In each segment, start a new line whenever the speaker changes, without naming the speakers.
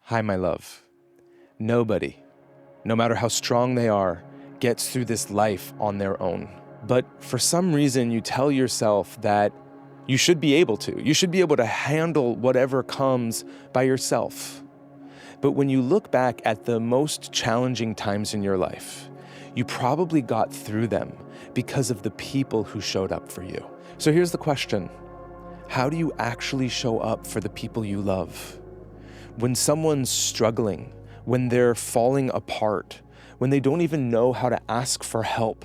Hi, my love. Nobody, no matter how strong they are, gets through this life on their own. But for some reason, you tell yourself that you should be able to. You should be able to handle whatever comes by yourself. But when you look back at the most challenging times in your life, you probably got through them because of the people who showed up for you. So here's the question. How do you actually show up for the people you love? When someone's struggling, when they're falling apart, when they don't even know how to ask for help,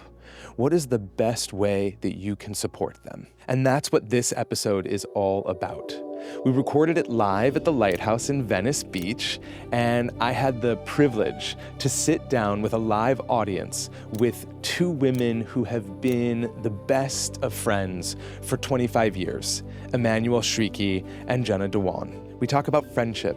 what is the best way that you can support them? And that's what this episode is all about. We recorded it live at the Lighthouse in Venice Beach, and I had the privilege to sit down with a live audience with two women who have been the best of friends for 25 years, Emmanuelle Chriqui and Jenna Dewan. We talk about friendship,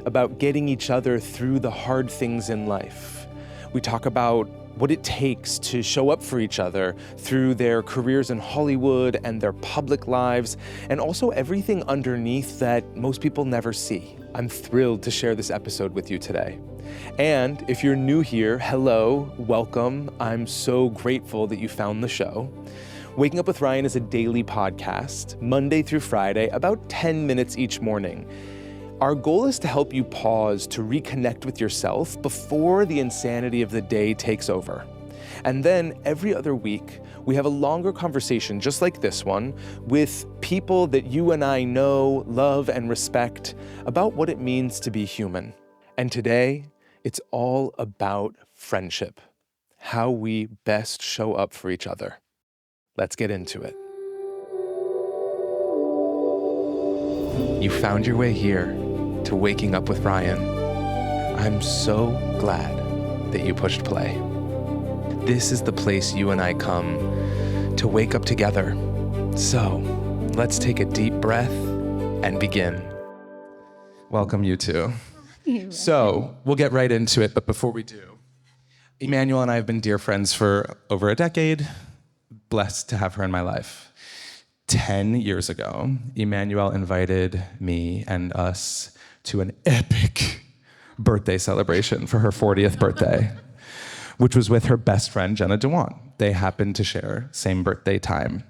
about getting each other through the hard things in life. We talk about what it takes to show up for each other through their careers in Hollywood and their public lives, and also everything underneath that most people never see. I'm thrilled to share this episode with you today. And if you're new here, hello, welcome. I'm so grateful that you found the show. Waking Up with Ryan is a daily podcast, Monday through Friday, about 10 minutes each morning. Our goal is to help you pause to reconnect with yourself before the insanity of the day takes over. And then every other week, we have a longer conversation just like this one with people that you and I know, love, and respect about what it means to be human. And today, it's all about friendship, how we best show up for each other. Let's get into it. You found your way here to Waking Up with Ryan. I'm so glad that you pushed play. This is the place you and I come to wake up together. So let's take a deep breath and begin. Welcome, you two. So we'll get right into it, but before we do, Emmanuelle and I have been dear friends for over a decade. Blessed to have her in my life. 10 years ago, Emmanuelle invited me and us to an epic birthday celebration for her 40th birthday, which was with her best friend, Jenna Dewan. They happened to share same birthday time.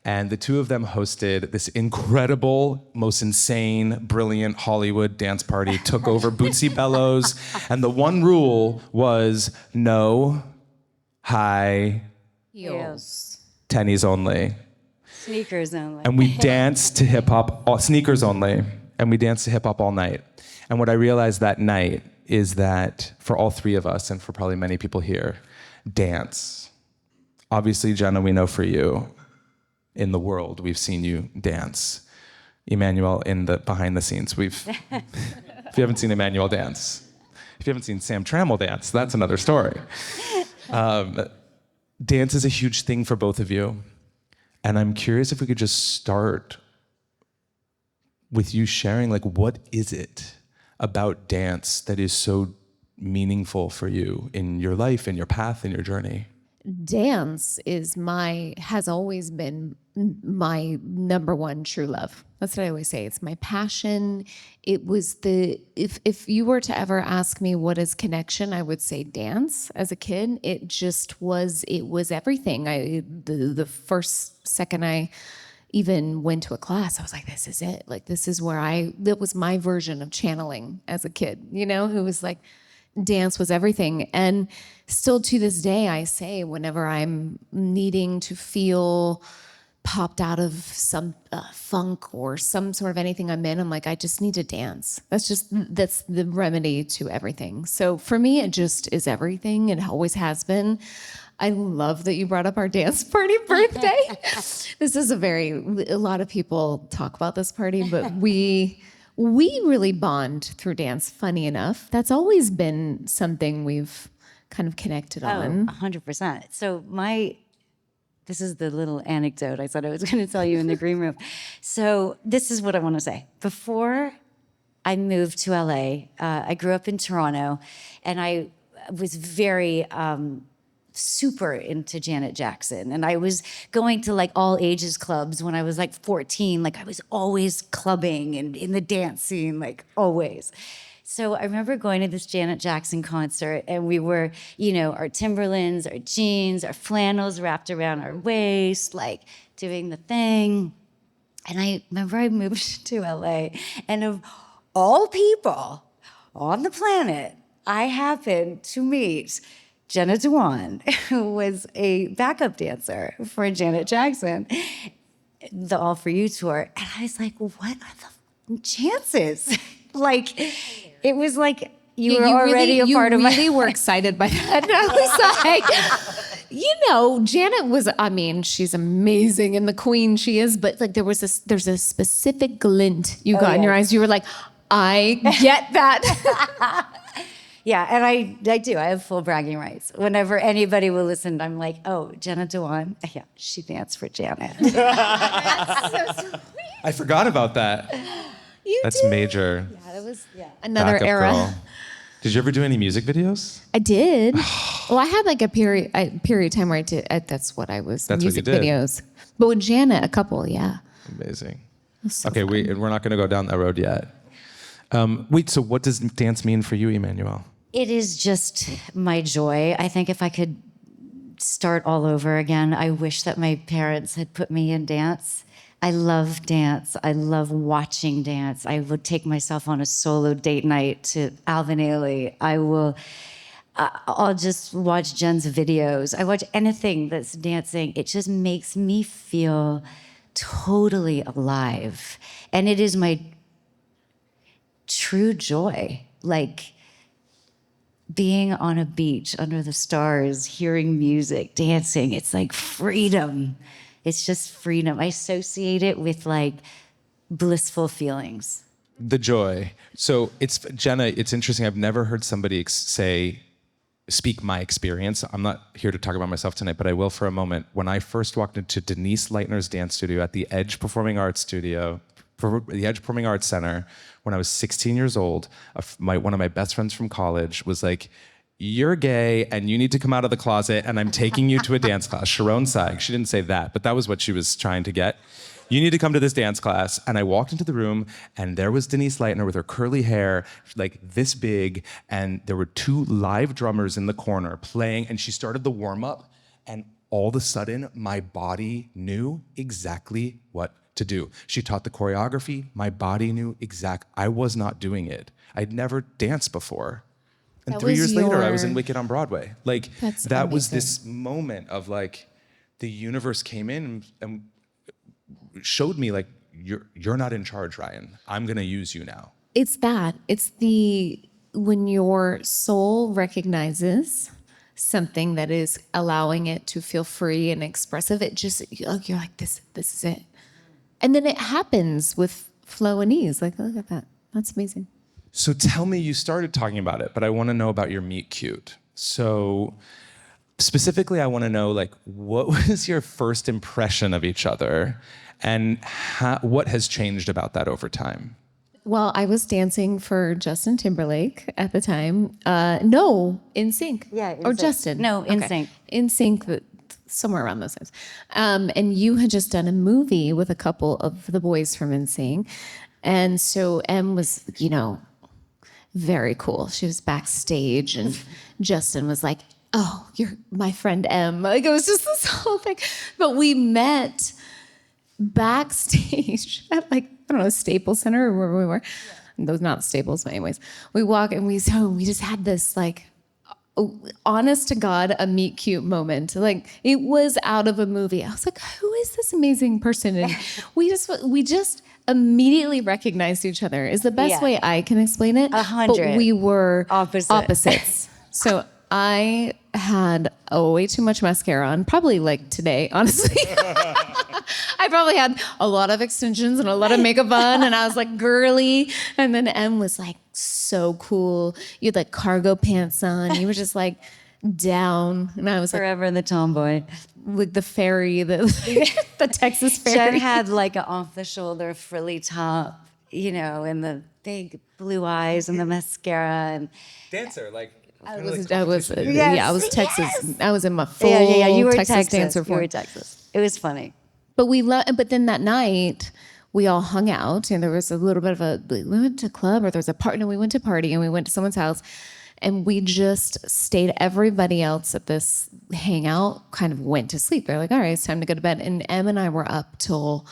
And the two of them hosted this incredible, most insane, brilliant Hollywood dance party, took over Bootsy Bellows, and the one rule was no high
heels.
Tennies only.
Sneakers only.
And we danced to hip hop, sneakers only, and we danced to hip hop all night. And what I realized that night is that for all three of us, and for probably many people here, dance. Obviously, Jenna, we know for you, in the world, we've seen you dance. Emmanuelle, in the behind the scenes, if you haven't seen Emmanuelle dance, if you haven't seen Sam Trammell dance, that's another story. Dance is a huge thing for both of you. And I'm curious if we could just start with you sharing, like, what is it about dance that is so meaningful for you in your life, in your path, in your journey?
Dance has always been my number one true love. That's what I always say. It's my passion. It was if you were to ever ask me what is connection, I would say dance. As a kid, it was everything. The first second I even went to a class, I was like, this is it. Like, this is that was my version of channeling as a kid, who was like, dance was everything. And still to this day, I say, whenever I'm needing to feel popped out of some funk or some sort of anything I'm in, I'm like, I just need to dance. That's the remedy to everything. So for me, it just is everything. It always has been. I love that you brought up our dance party birthday. This is a lot of people talk about this party, but we really bond through dance, funny enough. That's always been something we've kind of connected on.
100%. So this is the little anecdote I said I was going to tell you in the green room. So this is what I want to say. Before I moved to LA, I grew up in Toronto, and I was very super into Janet Jackson. And I was going to like all ages clubs when I was like 14. Like, I was always clubbing and in the dance scene, like always. So I remember going to this Janet Jackson concert, and we were, our Timberlands, our jeans, our flannels wrapped around our waist, like doing the thing. And I remember I moved to LA, and of all people on the planet, I happened to meet Jenna Dewan, who was a backup dancer for Janet Jackson, the All For You tour. And I was like, what are the chances? Like, it was like you were already a part of my life.
You really were excited by that. And I was like, Janet she's amazing and the queen she is, but like there's a specific glint you got in your eyes. You were like, I get that.
Yeah, and I do. I have full bragging rights. Whenever anybody will listen, I'm like, oh, Jenna Dewan. Yeah, she danced for Janet.
That's so sweet.
I forgot about that. That's major.
Yeah, that was another
Backup
era.
girl. Did you ever do any music videos?
I did. Well, I had like a period of time where I did. That's what I was.
That's
music
what you did.
Videos. But with Janet, a couple, yeah.
Amazing.
So
Okay, we're not going to go down that road yet. Wait, so what does dance mean for you, Emmanuelle?
It is just my joy. I think if I could start all over again, I wish that my parents had put me in dance. I love dance. I love watching dance. I would take myself on a solo date night to Alvin Ailey. I'll just watch Jen's videos. I watch anything that's dancing. It just makes me feel totally alive. And it is my true joy. Like being on a beach under the stars, hearing music, dancing. It's like freedom. It's just freedom. I associate it with like blissful feelings.
The joy. So Jenna, it's interesting. I've never heard somebody speak my experience. I'm not here to talk about myself tonight, but I will for a moment. When I first walked into Denise Leitner's dance studio at the Edge Performing Arts Studio, the Edge Performing Arts Center, when I was 16 years old, one of my best friends from college was like, you're gay and you need to come out of the closet and I'm taking you to a dance class. Sharon Saig, she didn't say that, but that was what she was trying to get. You need to come to this dance class. And I walked into the room and there was Denise Leitner with her curly hair, like this big, and there were two live drummers in the corner playing, and she started the warm up, and all of a sudden my body knew exactly what to do. She taught the choreography, my body knew I was not doing it. I'd never danced before. And 3 years later, I was in Wicked on Broadway. Like, that was this moment of like, the universe came in and showed me like, you're not in charge, Ryan. I'm gonna use you now.
It's that. It's when your soul recognizes something that is allowing it to feel free and expressive, you're like, this is it. And then it happens with flow and ease. Like, look at that. That's amazing.
So tell me, you started talking about it, but I want to know about your meet cute. So specifically, I want to know, like, what was your first impression of each other, and what has changed about that over time?
Well, I was dancing for Justin Timberlake at the time. No, NSYNC.
Yeah,
or
NSYNC.
Justin.
No, NSYNC.
NSYNC, somewhere around those times. And you had just done a movie with a couple of the boys from NSYNC. And so M was, very cool. She was backstage and Justin was like, oh, you're my friend M. Like, it was just this whole thing. But we met backstage at Staples Center or wherever we were. Yeah. Those not Staples, but anyways. We walk and we just had this like, honest to God, a meet cute moment. Like, it was out of a movie. I was like, who is this amazing person? And we just immediately recognized each other is the best way I can explain it.
100.
But we were
opposites.
So I had way too much mascara on, probably like today, honestly. I probably had a lot of extensions and a lot of makeup on, and I was like girly. And then M was like so cool. You had like cargo pants on. You were just like down, and I was like
Forever the tomboy.
with the fairy, the Texas fairy.
Jen had like an off-the-shoulder frilly top, and the big blue eyes and the mascara and
Dancer, like.
I was Texas.
Yes.
I was in my full
You were
Texas dancer
You
form.
were Texas. It was funny.
But but then that night we all hung out, and there was a little bit of we went to a club, or there was a party. No, we went to a party, and we went to someone's house, and we just stayed. Everybody else at this hangout kind of went to sleep. They're like, all right, it's time to go to bed. And Em and I were up till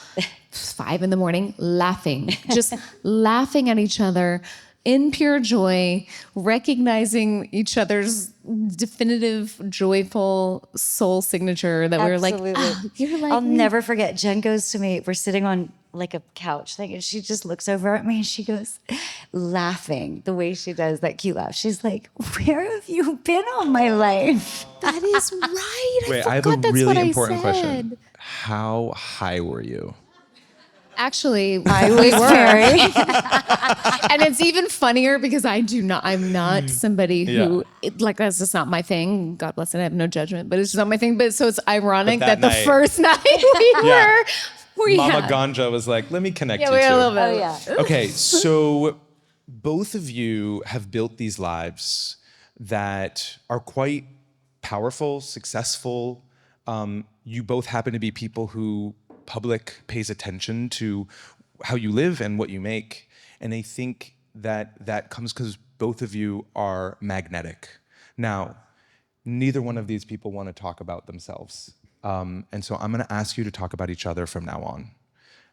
5 a.m. laughing, just laughing at each other in pure joy, recognizing each other's definitive, joyful soul signature that we were like, oh, you're like
I'll
me.
never forget. Jen goes to me. We're sitting on like a couch thing, and she just looks over at me and she goes, laughing the way she does that cute laugh. She's like, "Where have you been all my life?"
That is right.
Wait,
I
I have
forgot
a
that's
really
what
important
I
question.
said.
How high were you?
Actually,
I was very.
and it's even funnier because I'm not somebody who, that's just not my thing. God bless it, I have no judgment, but it's just not my thing. But so it's ironic
But
that
that
the
night-
first night we
Mama
had.
Ganja was like, let me connect
Yeah,
you
we had a
two.
little bit.
Oh yeah.
Okay, so both of you have built these lives that are quite powerful, successful. You both happen to be people who public pays attention to how you live and what you make. And I think that comes because both of you are magnetic. Now, neither one of these people want to talk about themselves. And so I'm going to ask you to talk about each other from now on.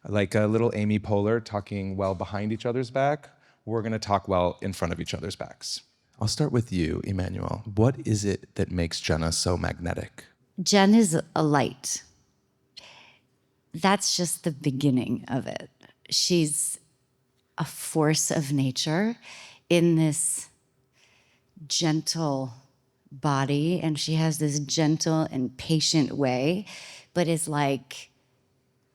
Like a little Amy Poehler talking well behind each other's back, we're going to talk well in front of each other's backs. I'll start with you, Emmanuelle. What is it that makes Jenna so magnetic?
Jen is a light. That's just the beginning of it. She's a force of nature in this gentle body, and she has this gentle and patient way, but is like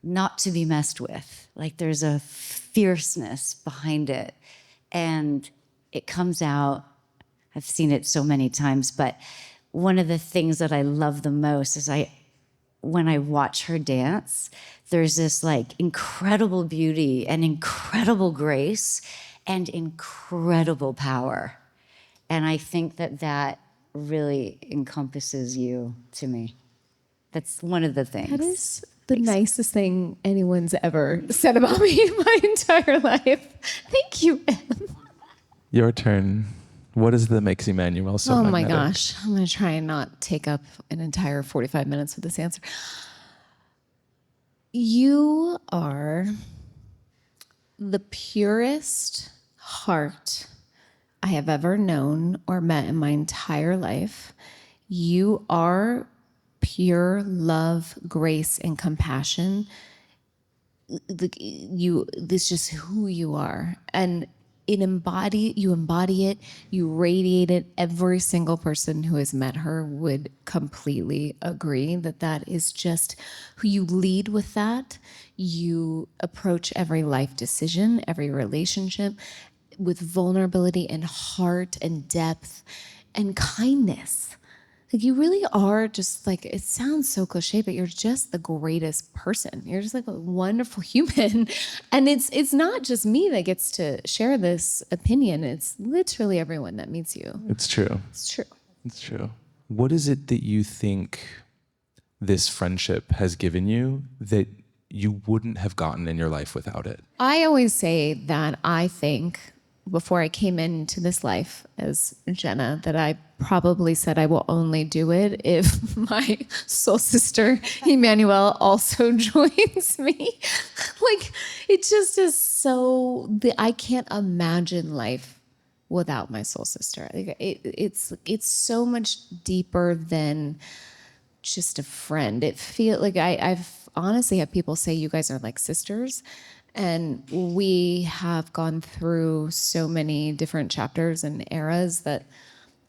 not to be messed with. Like there's a fierceness behind it, and it comes out. I've seen it so many times, but one of the things that I love the most is when I watch her dance, there's this like incredible beauty and incredible grace and incredible power. And I think that really encompasses you to me. That's one of the things.
That is the nicest thing anyone's ever said about me in my entire life. Thank you, Em.
Your turn. What is it that makes Emmanuelle so
Oh
magnetic?
my gosh. I'm going to try and not take up an entire 45 minutes with this answer. You are the purest heart I have ever known or met in my entire life. You are pure love, grace, and compassion. This is just who you are. And you embody it, you radiate it. Every single person who has met her would completely agree that is just who you lead with that. You approach every life decision, every relationship with vulnerability and heart and depth and kindness. Like you really are just like, it sounds so cliche, but you're just the greatest person. You're just like a wonderful human. And it's not just me that gets to share this opinion. It's literally everyone that meets you.
It's true.
It's true.
It's true. What is it that you think this friendship has given you that you wouldn't have gotten in your life without it?
I always say that I think before I came into this life as Jenna, that I probably said I will only do it if my soul sister Emmanuelle also joins me. Like it just is so, I can't imagine life without my soul sister. Like it's so much deeper than just a friend. It feel like I've honestly had people say you guys are like sisters. And we have gone through so many different chapters and eras that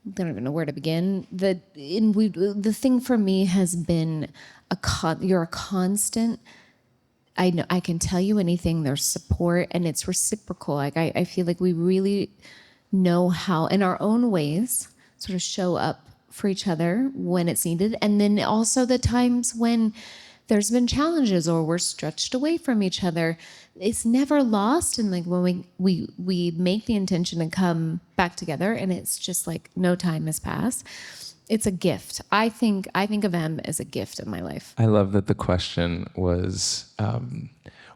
I don't even know where to begin. The thing for me has been you're a constant. I know I can tell you anything. There's support, and it's reciprocal. Like I feel like we really know how, in our own ways, sort of show up for each other when it's needed, and then also the times when there's been challenges or we're stretched away from each other. It's never lost. And like when we make the intention to come back together, and it's just like no time has passed. It's a gift. I think of Em as a gift in my life.
I love that the question was,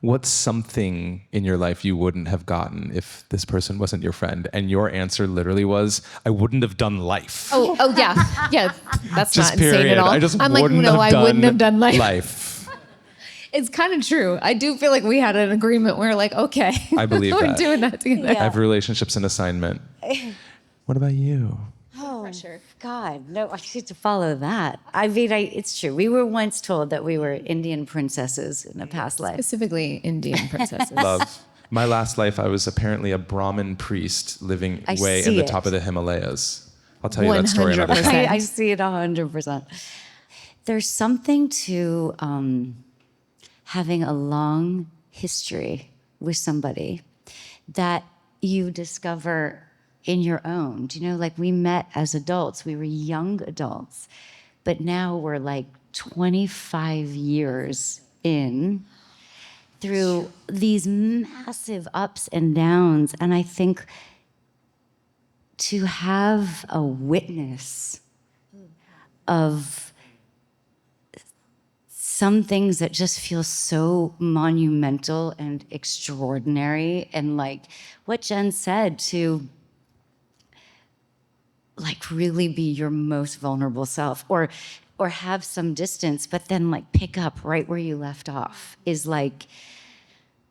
what's something in your life you wouldn't have gotten if this person wasn't your friend? And your answer literally was, I wouldn't have done life.
Oh yeah. Yeah. That's
Just
not insane at all.
I just
I'm like,
wouldn't
no,
have
I
done
wouldn't have done life.
life.
It's kind of true. I do feel like we had an agreement where like, okay,
I believe
we're
that.
doing that together.
I have relationships and assignment. What about you?
Oh,
Pressure.
God, no, I need to follow that. I mean, it's true. We were once told that we were Indian princesses in a past life.
Specifically Indian princesses.
Love. My last life, I was apparently a Brahmin priest living
I
way in
see
the
it.
top of the Himalayas. I'll tell you that story another
100%.
time.
I see it 100%. There's something to having a long history with somebody that you discover in your own. Do you know, like we met as adults, we were young adults, but now we're like 25 years in through these massive ups and downs. And I think to have a witness of some things that just feel so monumental and extraordinary, and like what Jen said, to like really be your most vulnerable self, or have some distance, but then like pick up right where you left off, is like,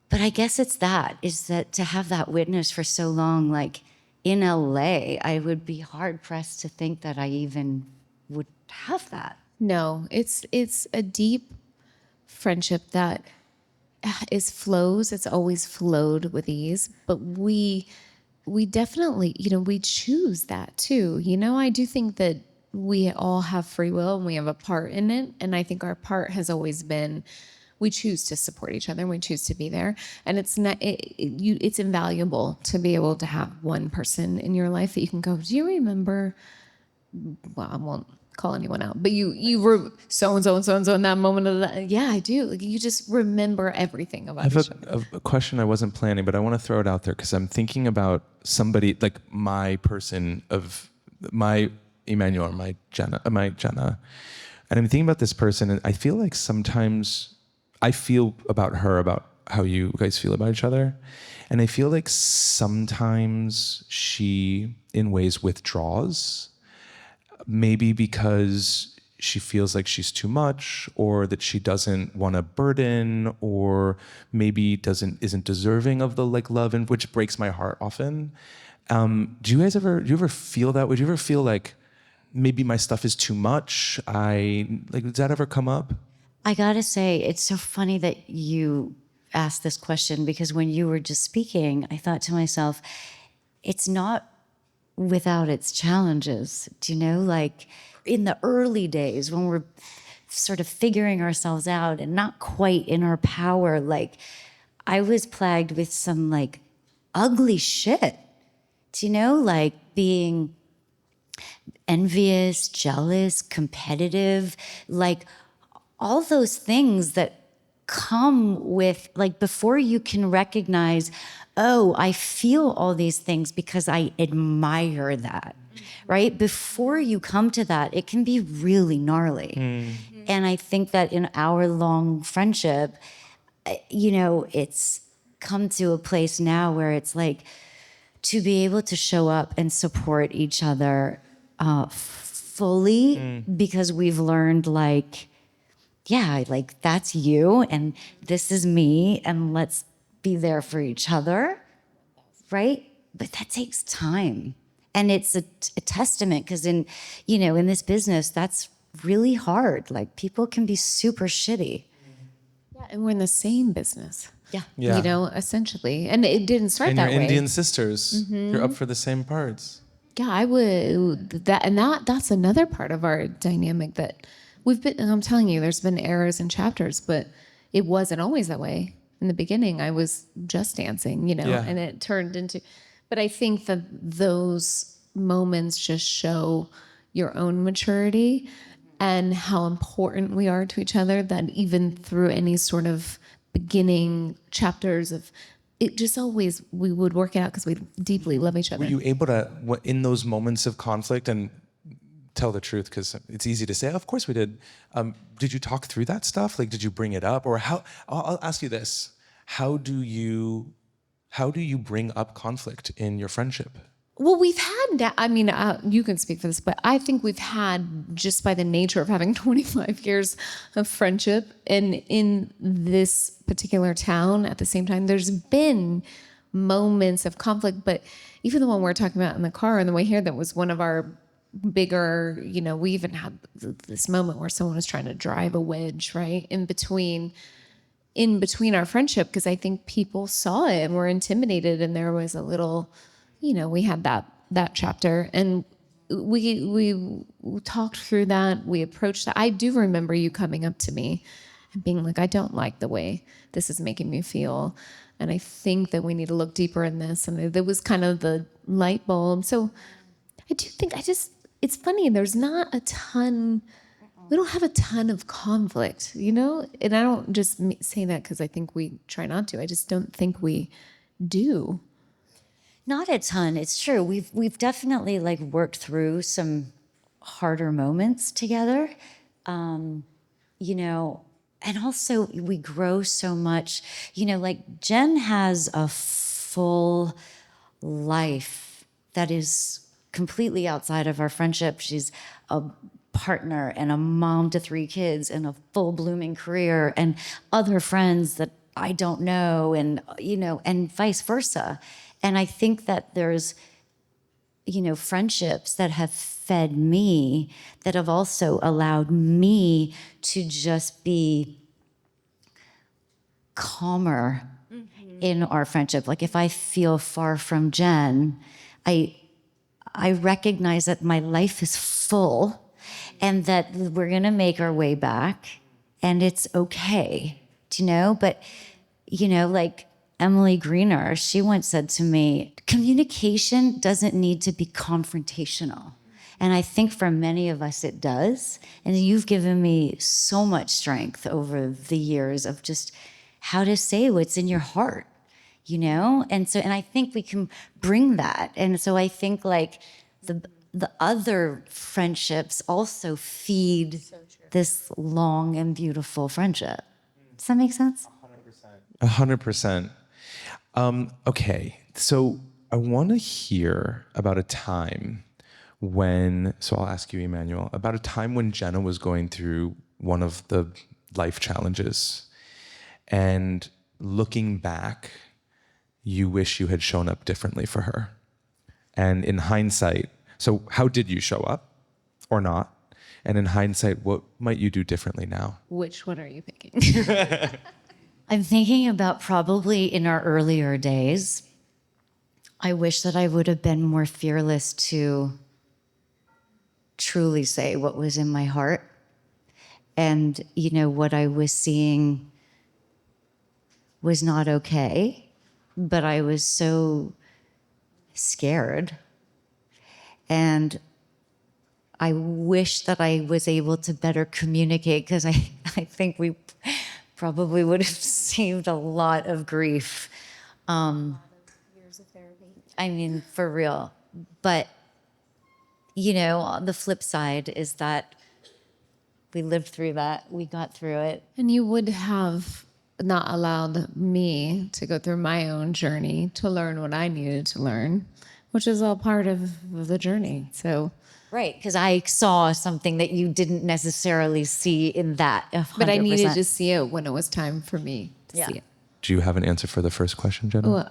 but I guess is that to have that witness for so long, like in LA, I would be hard pressed to think that I even would have that.
No, it's a deep friendship that flows. It's always flowed with ease, but we definitely, we choose that too. I do think that we all have free will and we have a part in it. And I think our part has always been, we choose to support each other and we choose to be there. And it's not, it's invaluable to be able to have one person in your life that you can go, do you remember, well, I won't call anyone out, but you were so-and-so and so-and-so in that moment of that. Yeah, I do. Like, you just remember everything about each other.
I have a question I wasn't planning, but I want to throw it out there because I'm thinking about somebody like my person of my Emmanuelle, my Jenna, and I'm thinking about this person, and I feel like sometimes I feel about her about how you guys feel about each other, and I feel like sometimes she, in ways, withdraws. Maybe because she feels like she's too much, or that she doesn't want to burden, or maybe isn't deserving of the like love, and which breaks my heart often. Do you ever feel that? Would you ever feel like maybe my stuff is too much? Does that ever come up?
I gotta say, it's so funny that you asked this question, because when you were just speaking, I thought to myself, it's not without its challenges. Do you know, like in the early days when we're sort of figuring ourselves out and not quite in our power, like I was plagued with some like ugly shit. Do you know, like being envious, jealous, competitive, like all those things that come with, like, before you can recognize, oh, I feel all these things because I admire that, right? Before you come to that, it can be really gnarly. And I think that in our long friendship, it's come to a place now where it's like, to be able to show up and support each other fully, because we've learned, like, yeah, like that's you and this is me, and let's be there for each other, right? But that takes time. And it's a testament, because in this business, that's really hard. Like, people can be super shitty.
Yeah, and we're in the same business.
Yeah.
Essentially. And it didn't start
And
that
you're
way.
Indian sisters. You're up for the same parts.
Yeah, I would that's another part of our dynamic that and I'm telling you, there's been errors and chapters, but it wasn't always that way. In the beginning, I was just dancing, and it turned into, but I think that those moments just show your own maturity and how important we are to each other, that even through any sort of beginning chapters of it, just always, we would work it out because we deeply love each other.
Were you able to, in those moments of conflict, and tell the truth, because it's easy to say, of course we did. Did you talk through that stuff? Like, did you bring it up? Or how, I'll ask you this. how do you bring up conflict in your friendship?
Well, we've had, you can speak for this, but I think we've had, just by the nature of having 25 years of friendship, and in this particular town at the same time, there's been moments of conflict, but even the one we're talking about in the car on the way here, that was one of our bigger, we even had this moment where someone was trying to drive a wedge, right, in between our friendship, because I think people saw it and were intimidated, and there was a little, we had that chapter, and we talked through that. We approached that. I do remember you coming up to me and being like, I don't like the way this is making me feel, and I think that we need to look deeper in this. And there was kind of the light bulb. So I do think it's funny. There's not a ton. We don't have a ton of conflict, And I don't just say that because I think we try not to. I just don't think we do.
Not a ton. It's true. We've definitely worked through some harder moments together, and also we grow so much. Jen has a full life that is completely outside of our friendship. She's a partner and a mom to 3 kids and a full blooming career and other friends that I don't know, and and vice versa. And I think that there's, friendships that have fed me, that have also allowed me to just be calmer in our friendship. If I feel far from Jen, I recognize that my life is full and that we're gonna make our way back, and it's okay, But, Emily Greener, she once said to me, communication doesn't need to be confrontational. And I think for many of us it does. And you've given me so much strength over the years of just how to say what's in your heart, And I think we can bring that. And so I think the other friendships also feed this long and beautiful friendship. Does that make sense?
100%. Okay, so I want to hear about a time so I'll ask you, Emmanuelle, about a time when Jenna was going through one of the life challenges, and looking back, you wish you had shown up differently for her. And in hindsight, so how did you show up or not? And in hindsight, what might you do differently now?
Which one are you picking?
I'm thinking about probably in our earlier days. I wish that I would have been more fearless to truly say what was in my heart. And, what I was seeing was not okay, but I was so scared. And I wish that I was able to better communicate, because I think we probably would have saved a lot of grief.
Years of therapy.
For real. But, the flip side is that we lived through that. We got through it.
And you would have not allowed me to go through my own journey to learn what I needed to learn, which is all part of the journey. So.
Right, because I saw something that you didn't necessarily see in that. 100%.
But I needed to see it when it was time for me to see it.
Do you have an answer for the first question, Jenna?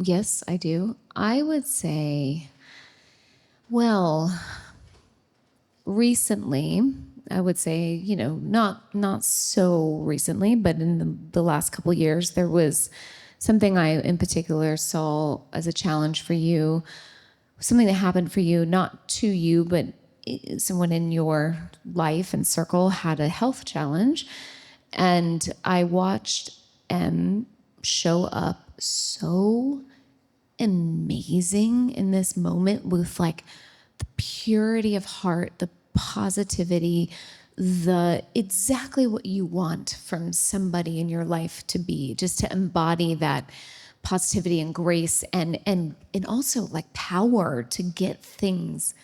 Yes, I do. I would say, recently, I would say, not so recently, but in the last couple of years, there was something I in particular saw as a challenge for you, something that happened for you, not to you, but someone in your life and circle had a health challenge. And I watched Em show up so amazing in this moment with the purity of heart, the positivity, the exactly what you want from somebody in your life to be, just to embody that positivity and grace and also power to get things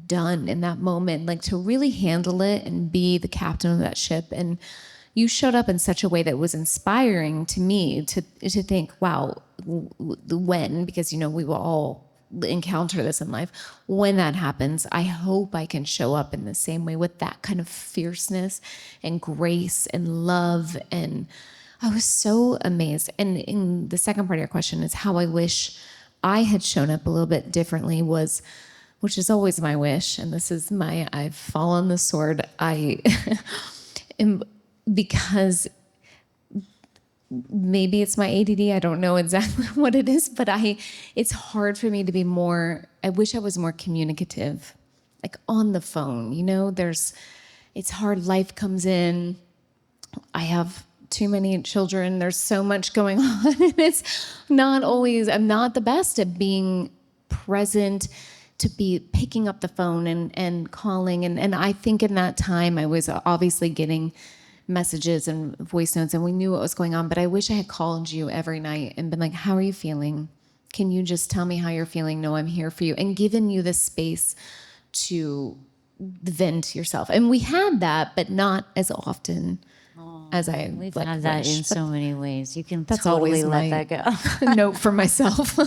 done in that moment, to really handle it and be the captain of that ship. And you showed up in such a way that was inspiring to me to think, wow, when, because, you know, we will all encounter this in life. When that happens, I hope I can show up in the same way with that kind of fierceness and grace and love. And I was so amazed. And in the second part of your question is how I wish I had shown up a little bit differently was, which is always my wish, and this is I've fallen on the sword. I am, because maybe it's my ADD, I don't know exactly what it is, but it's hard for me to be more, I wish I was more communicative, like on the phone, you know, it's hard, life comes in, I have too many children, there's so much going on, and it's not always, I'm not the best at being present, to be picking up the phone and calling, and I think in that time I was obviously getting messages and voice notes, and we knew what was going on, but I wish I had called you every night and been like, how are you feeling? Can you just tell me how you're feeling? No, I'm here for you. And given you the space to vent yourself. And we had that, but not as often as I
We've
like
had that
wish.
in so many ways. You can
That's
totally
always
let that go.
note for myself.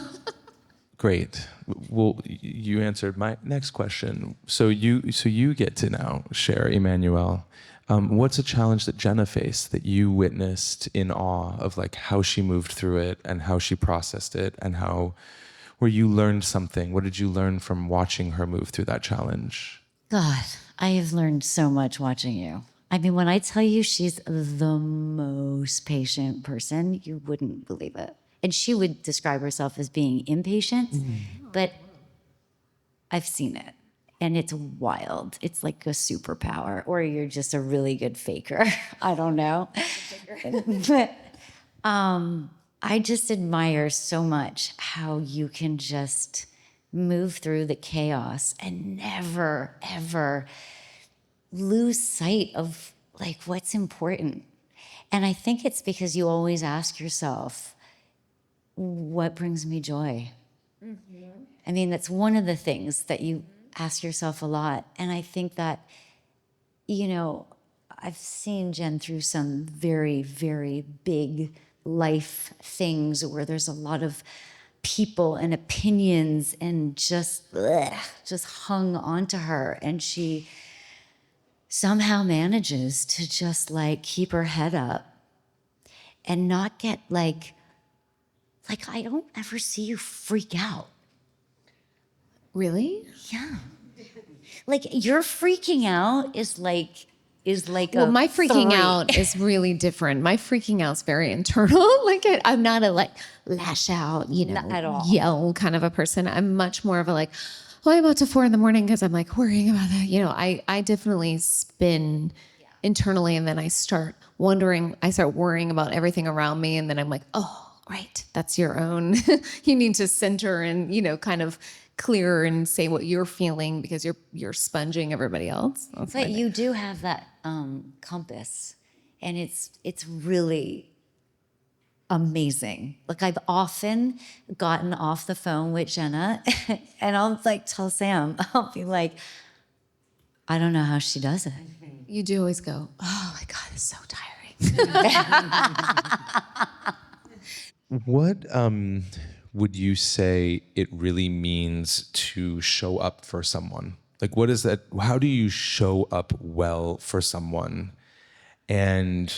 Great. Well, you answered my next question. So you get to now share, Emmanuelle. What's a challenge that Jenna faced that you witnessed in awe of, like how she moved through it and how she processed it, and where you learned something? What did you learn from watching her move through that challenge?
God, I have learned so much watching you. I mean, when I tell you she's the most patient person, you wouldn't believe it. And she would describe herself as being impatient, but I've seen it. And it's wild. It's like a superpower, or you're just a really good faker. I don't know. But I just admire so much how you can just move through the chaos and never, ever lose sight of like what's important. And I think it's because you always ask yourself, what brings me joy? I mean, that's one of the things that you ask yourself a lot. And I think that, you know, I've seen Jen through some very, very big life things where there's a lot of people and opinions and just hung onto her. And she somehow manages to just like keep her head up and not get like I don't ever see you freak out.
Really?
Yeah. Like your freaking out is like
Well, my freaking
3.
out is really different. My freaking out's very internal. Like I'm not a like lash out, you know,
Not at all.
yell kind of a person. I'm much more of a like, oh, I'm up to 4 a.m. because I'm like worrying about that. You know, I definitely spin internally, and then I start worrying about everything around me, and then I'm like, oh, right, that's your own. You need to center and, you know, kind of clear and say what you're feeling because you're sponging everybody else. That's
But you do have that compass, and it's really amazing. Like I've often gotten off the phone with Jenna and I'll like tell Sam, I'll be like, I don't know how she does it.
You do always go, oh my God, it's so tiring.
What would you say it really means to show up for someone? Like, what is that? How do you show up well for someone? And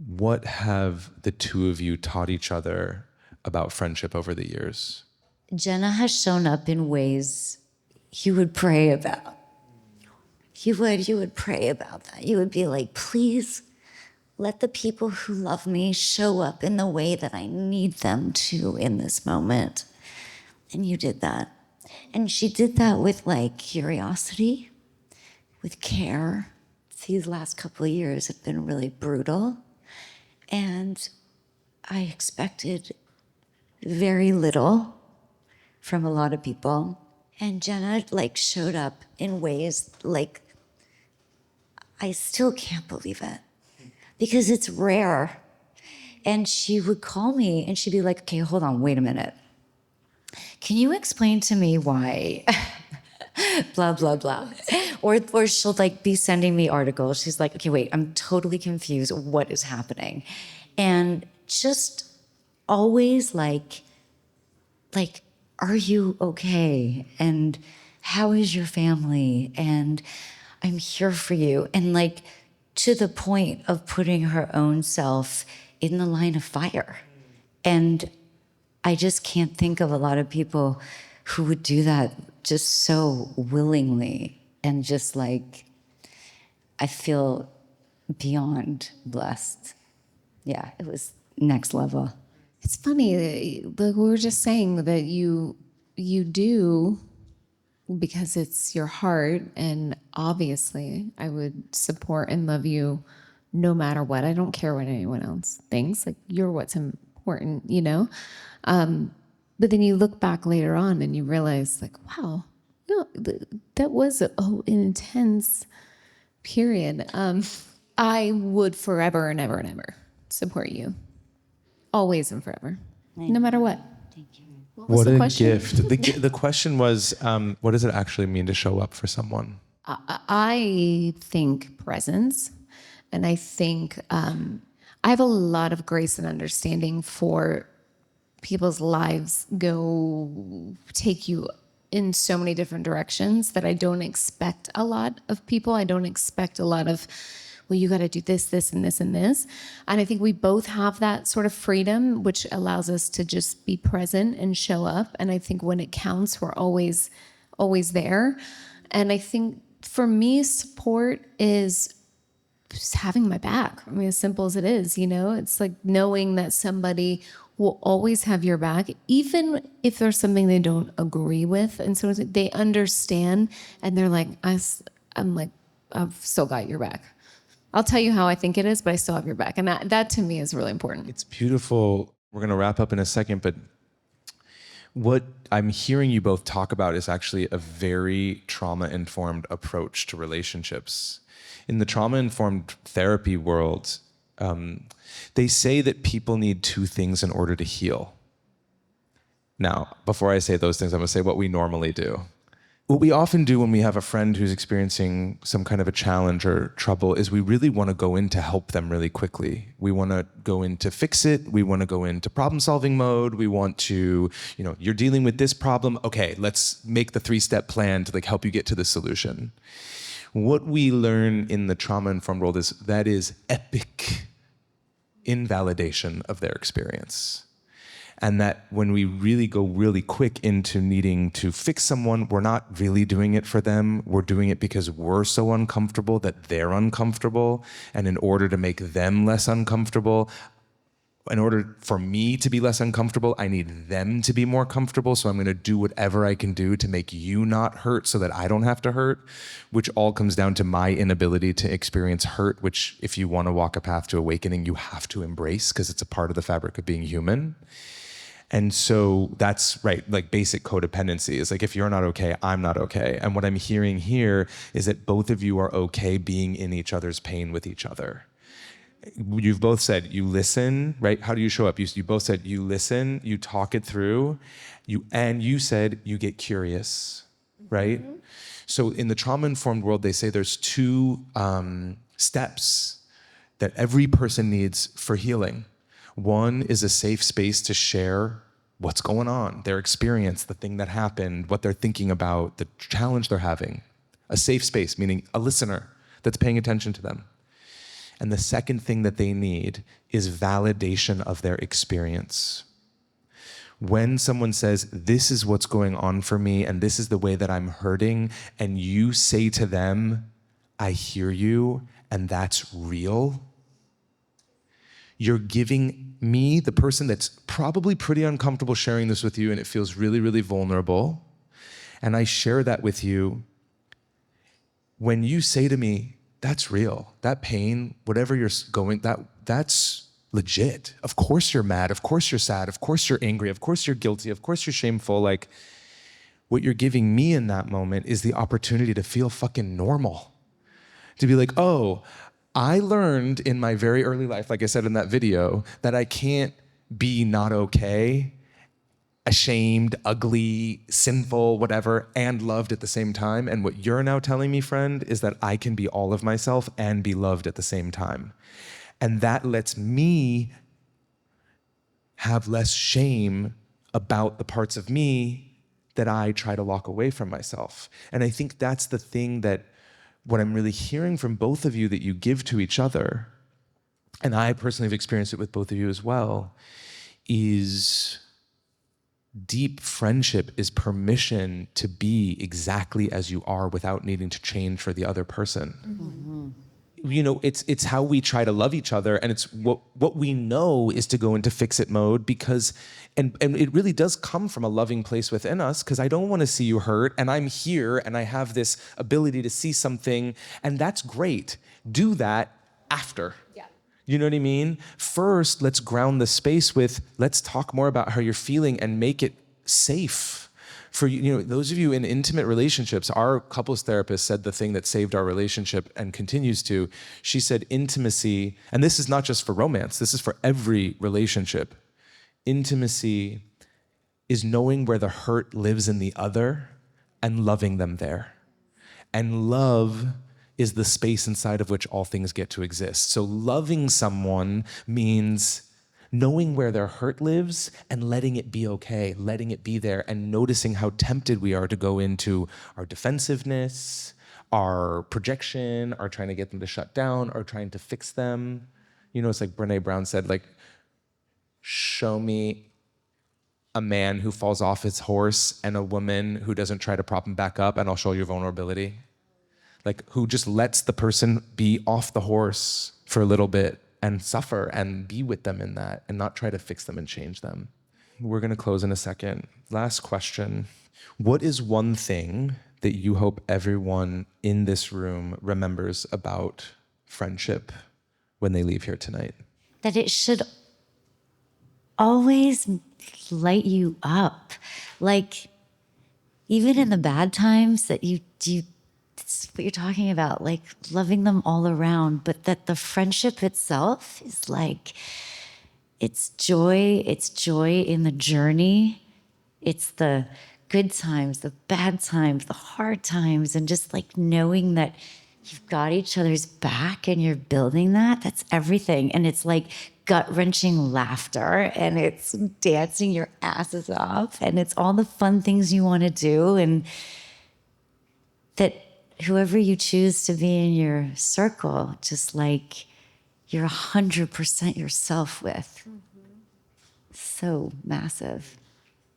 what have the two of you taught each other about friendship over the years?
Jenna has shown up in ways you would pray about. You would pray about that. You would be like, please let the people who love me show up in the way that I need them to in this moment. And you did that. And she did that with like curiosity, with care. These last couple of years have been really brutal. And I expected very little from a lot of people. And Jenna like showed up in ways like, I still can't believe it because it's rare. And she would call me and she'd be like, okay, hold on, wait a minute. Can you explain to me why, blah, blah, blah. Or she'll like be sending me articles. She's like, okay, wait, I'm totally confused. What is happening? And just always like, are you okay? And how is your family? And I'm here for you. And like, to the point of putting her own self in the line of fire. And I just can't think of a lot of people who would do that just so willingly. And just like, I feel beyond blessed. Yeah, it was next level.
It's funny, like we were just saying that you do because it's your heart, and obviously I would support and love you no matter what. I don't care what anyone else thinks. Like, you're what's important, you know? But then you look back later on and you realize, like, wow, no, that was an intense period. I would forever and ever and ever support you. Always and forever. No matter what.
Thank you.
What was
What
the
a
question?
gift. The question was, what does it actually mean to show up for someone?
I think presence, and I think I have a lot of grace and understanding for people's lives take you in so many different directions that I don't expect a lot of people. I don't expect a lot of, well, you got to do this, this, and this, and this. And I think we both have that sort of freedom, which allows us to just be present and show up. And I think when it counts, we're always there. And I think for me, support is just having my back. I mean, as simple as it is, you know, it's like knowing that somebody will always have your back, even if there's something they don't agree with. And so they understand and they're like, I'm like, I've still got your back. I'll tell you how I think it is, but I still have your back. And that to me is really important.
It's beautiful. We're going to wrap up in a second, but what I'm hearing you both talk about is actually a very trauma-informed approach to relationships. In the trauma-informed therapy world, they say that people need two things in order to heal. Now, before I say those things, I'm going to say what we normally do. What we often do when we have a friend who's experiencing some kind of a challenge or trouble is we really want to go in to help them really quickly. We want to go in to fix it. We want to go into problem-solving mode. We want to, you're dealing with this problem. Okay, let's make the 3-step plan to help you get to the solution. What we learn in the trauma-informed world is that is epic invalidation of their experience. And that when we really go really quick into needing to fix someone, we're not really doing it for them. We're doing it because we're so uncomfortable that they're uncomfortable. And in order to make them less uncomfortable, in order for me to be less uncomfortable, I need them to be more comfortable. So I'm going to do whatever I can do to make you not hurt so that I don't have to hurt, which all comes down to my inability to experience hurt, which if you want to walk a path to awakening, you have to embrace because it's a part of the fabric of being human. And so that's right, like basic codependency is like, if you're not okay, I'm not okay. And what I'm hearing here is that both of you are okay being in each other's pain with each other. You've both said you listen, right? How do you show up? You both said you listen, you talk it through, and you said you get curious, right? Mm-hmm. So in the trauma-informed world, they say there's 2 steps that every person needs for healing. One is a safe space to share what's going on, their experience, the thing that happened, what they're thinking about, the challenge they're having. A safe space, meaning a listener that's paying attention to them. And the second thing that they need is validation of their experience. When someone says, this is what's going on for me, and this is the way that I'm hurting, and you say to them, I hear you, and that's real, you're giving me, the person that's probably pretty uncomfortable sharing this with you, and it feels really, really vulnerable, and I share that with you. When you say to me, that's real, that pain, whatever you're going, that's legit. Of course you're mad, of course you're sad, of course you're angry, of course you're guilty, of course you're shameful. Like, what you're giving me in that moment is the opportunity to feel fucking normal. To be like, oh, I learned in my very early life, like I said in that video, that I can't be not okay ashamed, ugly, sinful, whatever, and loved at the same time. And what you're now telling me, friend, is that I can be all of myself and be loved at the same time. And that lets me have less shame about the parts of me that I try to lock away from myself. And I think that's the thing that what I'm really hearing from both of you that you give to each other, and I personally have experienced it with both of you as well, is deep friendship is permission to be exactly as you are without needing to change for the other person. Mm-hmm. You know, it's how we try to love each other, and it's what we know is to go into fix-it mode because, and it really does come from a loving place within us, because I don't want to see you hurt, and I'm here, and I have this ability to see something, and that's great. Do that after. Yeah. You know what I mean? First, let's ground the space with, let's talk more about how you're feeling and make it safe. For you know, those of you in intimate relationships, our couples therapist said the thing that saved our relationship and continues to. She said intimacy, and this is not just for romance, this is for every relationship. Intimacy is knowing where the hurt lives in the other and loving them there. And love is the space inside of which all things get to exist. So loving someone means knowing where their hurt lives and letting it be okay, letting it be there, and noticing how tempted we are to go into our defensiveness, our projection, our trying to get them to shut down, or trying to fix them. You know, it's like Brené Brown said, like, show me a man who falls off his horse and a woman who doesn't try to prop him back up, and I'll show you vulnerability. Like, who just lets the person be off the horse for a little bit and suffer and be with them in that and not try to fix them and change them. We're gonna close in a second. Last question. What is one thing that you hope everyone in this room remembers about friendship when they leave here tonight?
That it should always light you up. Like, even in the bad times, that you it's what you're talking about, like loving them all around, but that the friendship itself is like, it's joy in the journey. It's the good times, the bad times, the hard times, and just like knowing that you've got each other's back and you're building that, that's everything. And it's like gut-wrenching laughter, and it's dancing your asses off, and it's all the fun things you want to do, and that whoever you choose to be in your circle, just like you're 100% yourself with. Mm-hmm. So massive.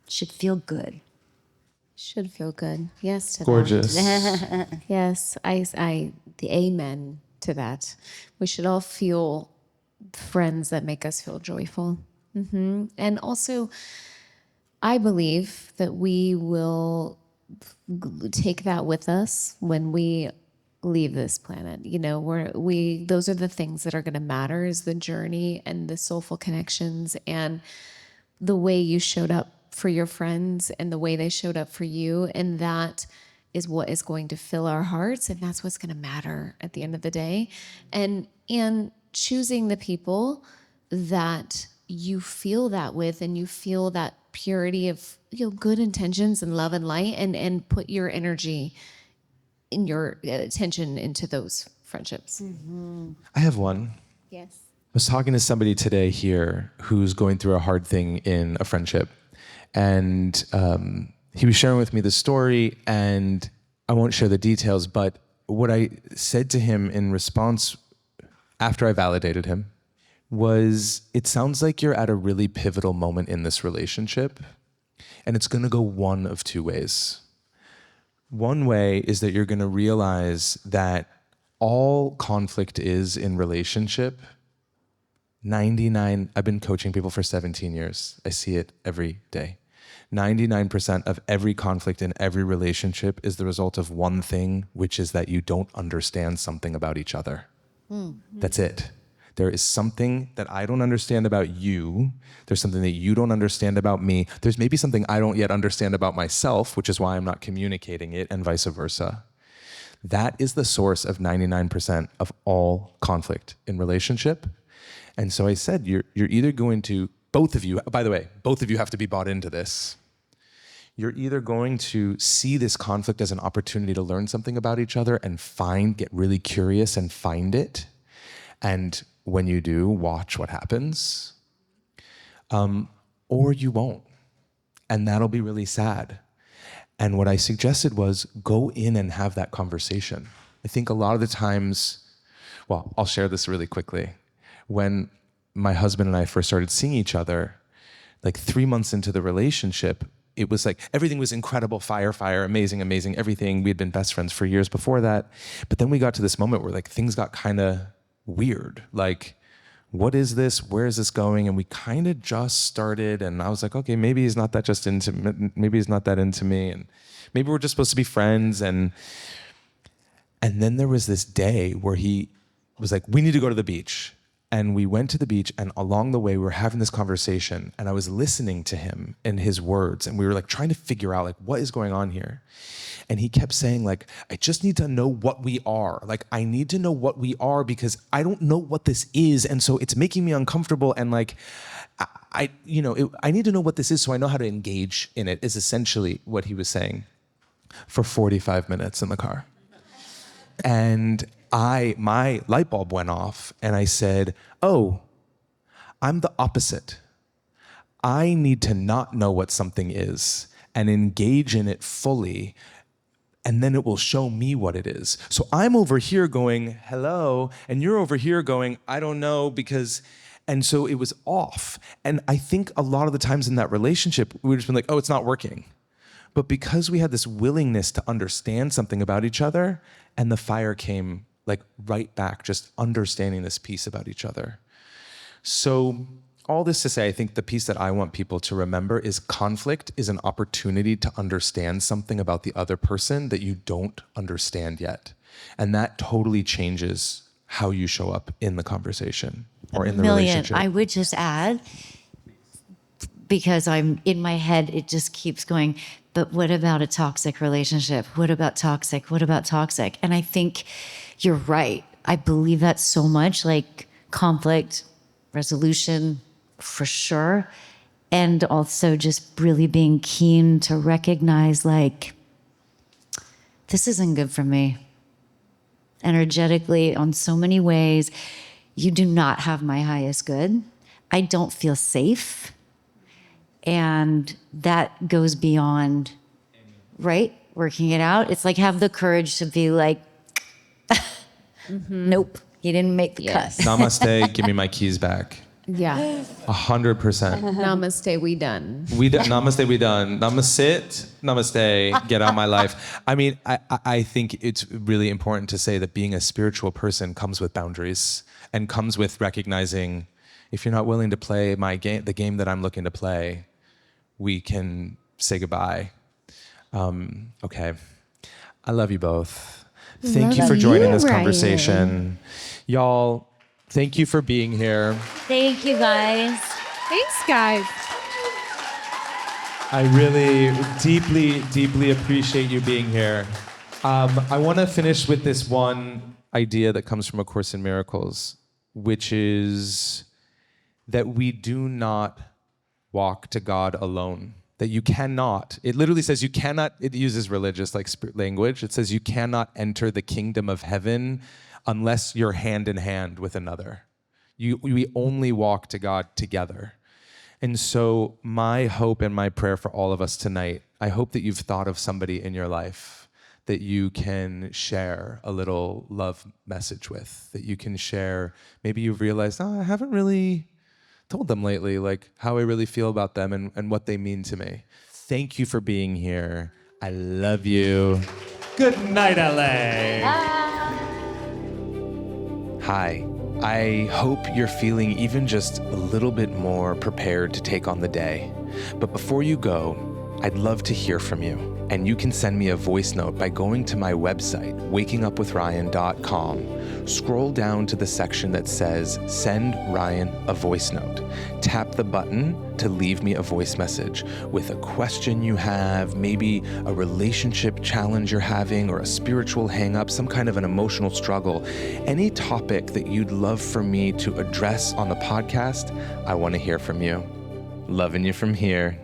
Should feel good.
Should feel good. Yes to
Gorgeous.
that. Yes, I the amen to that. We should all feel friends that make us feel joyful. Mm-hmm. And also, I believe that we will take that with us when we leave this planet. You know, those are the things that are going to matter, is the journey and the soulful connections and the way you showed up for your friends and the way they showed up for you. And that is what is going to fill our hearts, and that's what's going to matter at the end of the day. And choosing the people that you feel that with, and you feel that purity of, you know, good intentions and love and light, and put your energy and your attention into those friendships. Mm-hmm.
I have one.
Yes.
I was talking to somebody today here who's going through a hard thing in a friendship, and he was sharing with me the story, and I won't share the details, but what I said to him in response after I validated him was, it sounds like you're at a really pivotal moment in this relationship, and it's going to go one of two ways. One way is that you're going to realize that all conflict is in relationship, 99, I've been coaching people for 17 years. I see it every day. 99% of every conflict in every relationship is the result of one thing, which is that you don't understand something about each other. Mm-hmm. That's it. There is something that I don't understand about you. There's something that you don't understand about me. There's maybe something I don't yet understand about myself, which is why I'm not communicating it, and vice versa. That is the source of 99% of all conflict in relationship. And so I said, you're either going to both of you, by the way, both of you have to be bought into this. You're either going to see this conflict as an opportunity to learn something about each other and get really curious and find it. And when you do, watch what happens. Or you won't. And that'll be really sad. And what I suggested was go in and have that conversation. I think a lot of the times, well, I'll share this really quickly. When my husband and I first started seeing each other, like 3 months into the relationship, it was like everything was incredible, fire, amazing, everything. We had been best friends for years before that. But then we got to this moment where like things got kind of weird. Like, what is this? Where is this going? And we kind of just started, and I was like, okay, maybe he's not that into me, and maybe we're just supposed to be friends. And then there was this day where he was like, we need to go to the beach. And we went to the beach, and along the way, we were having this conversation, and I was listening to him and his words, and we were like trying to figure out like, what is going on here? And he kept saying like, I just need to know what we are. Like, I need to know what we are because I don't know what this is. And so it's making me uncomfortable. And like, I need to know what this is so I know how to engage in it, is essentially what he was saying for 45 minutes in the car. And my light bulb went off, and I said, oh, I'm the opposite. I need to not know what something is and engage in it fully, and then it will show me what it is. So I'm over here going, hello, and you're over here going, I don't know, and so it was off. And I think a lot of the times in that relationship, we've just been like, oh, it's not working. But because we had this willingness to understand something about each other, and the fire came like right back, just understanding this piece about each other. So all this to say, I think the piece that I want people to remember is conflict is an opportunity to understand something about the other person that you don't understand yet. And that totally changes how you show up in the conversation or in the relationship.
I would just add, because I'm in my head, it just keeps going, but what about a toxic relationship? What about toxic? What about toxic? And I think you're right. I believe that so much, like conflict resolution for sure. And also just really being keen to recognize like, this isn't good for me. Energetically, on so many ways, you do not have my highest good. I don't feel safe. And that goes beyond, right? Working it out. It's like have the courage to be like, nope, you didn't make the cut.
Namaste, give me my keys back.
Yeah.
100%.
Namaste, we done.
Namaste, we done. Namaste, get out of my life. I mean, I think it's really important to say that being a spiritual person comes with boundaries and comes with recognizing if you're not willing to play the game that I'm looking to play, we can say goodbye. Okay. I love you both. Thank you for joining this conversation. Y'all, thank you for being here.
Thank you, guys.
Thanks, guys.
I really deeply, deeply appreciate you being here. I want to finish with this one idea that comes from A Course in Miracles, which is that we do not walk to God alone. That you cannot, it literally says you cannot, it uses religious like language. It says you cannot enter the kingdom of heaven unless you're hand in hand with another. We only walk to God together. And so my hope and my prayer for all of us tonight, I hope that you've thought of somebody in your life that you can share a little love message with, that you can share, maybe you've realized, I haven't really told them lately, like how I really feel about them and what they mean to me. Thank you for being here. I love you. Good night, LA. Hi. I hope you're feeling even just a little bit more prepared to take on the day. But before you go, I'd love to hear from you. And you can send me a voice note by going to my website, wakingupwithryan.com. Scroll down to the section that says, Send Ryan a voice note. Tap the button to leave me a voice message with a question you have, maybe a relationship challenge you're having, or a spiritual hang-up, some kind of an emotional struggle. Any topic that you'd love for me to address on the podcast, I want to hear from you. Loving you from here.